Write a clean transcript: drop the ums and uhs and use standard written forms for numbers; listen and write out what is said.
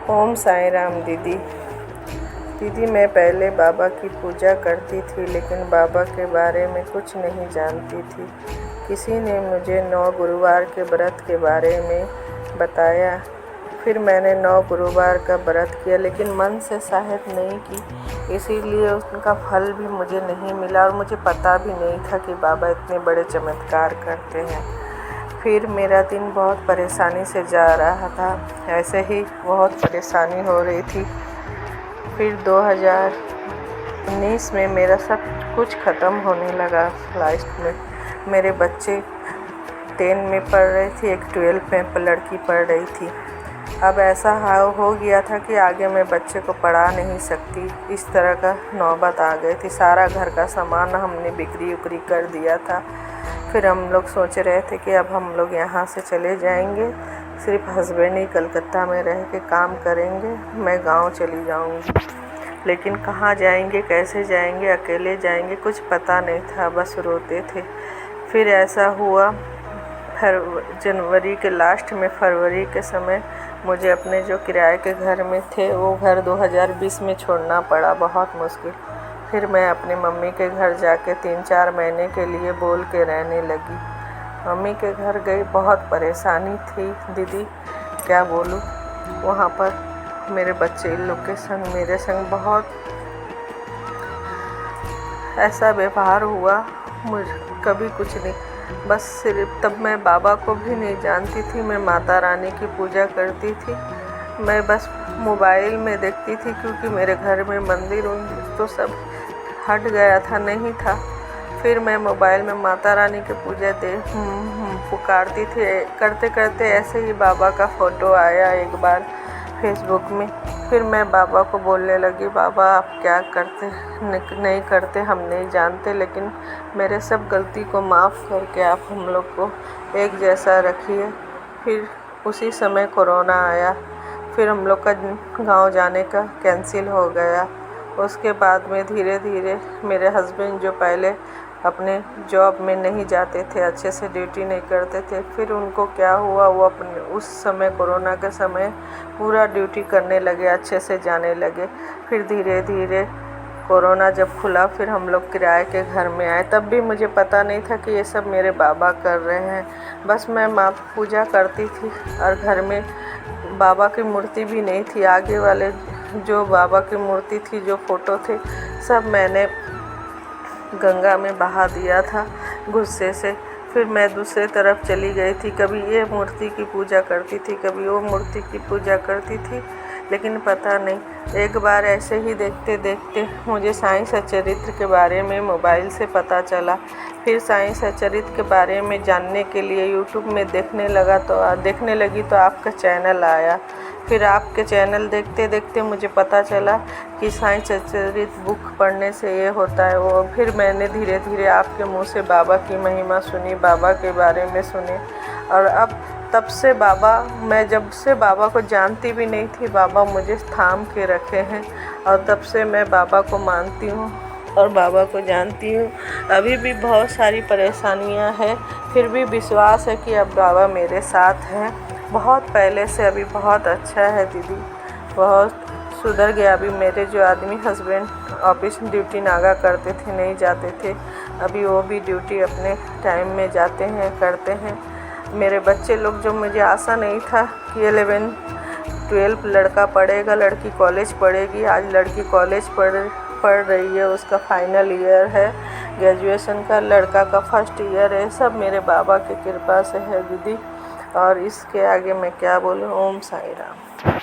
ओम साईं राम। दीदी मैं पहले बाबा की पूजा करती थी, लेकिन बाबा के बारे में कुछ नहीं जानती थी। किसी ने मुझे 9 गुरुवार के व्रत के बारे में बताया। फिर मैंने 9 गुरुवार का व्रत किया, लेकिन मन से शायद नहीं की, इसीलिए उनका फल भी मुझे नहीं मिला और मुझे पता भी नहीं था कि बाबा इतने बड़े चमत्कार करते हैं। फिर मेरा दिन बहुत परेशानी से जा रहा था, ऐसे ही बहुत परेशानी हो रही थी। फिर 2019 में मेरा सब कुछ ख़त्म होने लगा। लास्ट में मेरे बच्चे 10 में पढ़ रहे थे, एक 12 में लड़की पढ़ रही थी। अब ऐसा हो गया था कि आगे मैं बच्चे को पढ़ा नहीं सकती, इस तरह का नौबत आ गई थी। सारा घर का सामान हमने बिक्री उक्री कर दिया था। फिर हम लोग सोच रहे थे कि अब हम लोग यहाँ से चले जाएंगे, सिर्फ हस्बैंड ही कलकत्ता में रह के काम करेंगे, मैं गांव चली जाऊंगी। लेकिन कहाँ जाएंगे, कैसे जाएंगे, अकेले जाएंगे, कुछ पता नहीं था, बस रोते थे। फिर ऐसा हुआ, जनवरी के लास्ट में, फरवरी के समय मुझे अपने जो किराए के घर में थे वो घर 2020 में छोड़ना पड़ा, बहुत मुश्किल। फिर मैं अपनी मम्मी के घर जाके 3-4 महीने के लिए बोल के रहने लगी। मम्मी के घर गई, बहुत परेशानी थी दीदी, क्या बोलूँ। वहाँ पर मेरे बच्चे इन लोग के संग, मेरे संग बहुत ऐसा व्यवहार हुआ, मुझे कभी कुछ नहीं। बस सिर्फ तब मैं बाबा को भी नहीं जानती थी, मैं माता रानी की पूजा करती थी। मैं बस मोबाइल में देखती थी, क्योंकि मेरे घर में मंदिर तो सब हट गया था, नहीं था। फिर मैं मोबाइल में माता रानी की पूजा पुकारती थी। करते करते ऐसे ही बाबा का फ़ोटो आया एक बार फेसबुक में। फिर मैं बाबा को बोलने लगी, बाबा आप क्या करते नहीं करते हम नहीं जानते, लेकिन मेरे सब गलती को माफ़ करके आप हम लोग को एक जैसा रखिए। फिर उसी समय कोरोना आया, फिर हम लोग का गांव जाने का कैंसिल हो गया। उसके बाद में धीरे धीरे मेरे हस्बैंड, जो पहले अपने जॉब में नहीं जाते थे, अच्छे से ड्यूटी नहीं करते थे, फिर उनको क्या हुआ, वो अपने उस समय कोरोना के समय पूरा ड्यूटी करने लगे, अच्छे से जाने लगे। फिर धीरे धीरे कोरोना जब खुला, फिर हम लोग किराए के घर में आए। तब भी मुझे पता नहीं था कि ये सब मेरे बाबा कर रहे हैं। बस मैं माँ पूजा करती थी और घर में बाबा की मूर्ति भी नहीं थी। आगे वाले जो बाबा की मूर्ति थी, जो फ़ोटो थे, सब मैंने गंगा में बहा दिया था गुस्से से। फिर मैं दूसरे तरफ चली गई थी, कभी ये मूर्ति की पूजा करती थी, कभी वो मूर्ति की पूजा करती थी, लेकिन पता नहीं। एक बार ऐसे ही देखते देखते मुझे साईं सच्चरित्र के बारे में मोबाइल से पता चला। फिर साईं सच्चरित्र के बारे में जानने के लिए यूट्यूब में देखने लगी तो आपका चैनल आया। फिर आपके चैनल देखते देखते मुझे पता चला कि साईं सच्चरित्र बुक पढ़ने से ये होता है वो। फिर मैंने धीरे धीरे आपके मुंह से बाबा की महिमा सुनी, बाबा के बारे में सुने। और अब तब से बाबा, मैं जब से बाबा को जानती भी नहीं थी, बाबा मुझे थाम के रखे हैं, और तब से मैं बाबा को मानती हूँ और बाबा को जानती हूँ। अभी भी बहुत सारी परेशानियाँ हैं, फिर भी विश्वास है कि अब बाबा मेरे साथ हैं। बहुत पहले से अभी बहुत अच्छा है दीदी, बहुत सुधर गया। अभी मेरे जो आदमी हस्बैंड ऑफिस ड्यूटी नागा करते थे, नहीं जाते थे, अभी वो भी ड्यूटी अपने टाइम में जाते हैं, करते हैं। मेरे बच्चे लोग, जो मुझे आशा नहीं था कि 11-12 लड़का पढ़ेगा, लड़की कॉलेज पढ़ेगी, आज लड़की कॉलेज पढ़ रही है, उसका फाइनल ईयर है ग्रेजुएशन का, लड़का का फर्स्ट ईयर है। सब मेरे बाबा की कृपा से है दीदी, और इसके आगे मैं क्या बोलूँ। ओम साईं राम।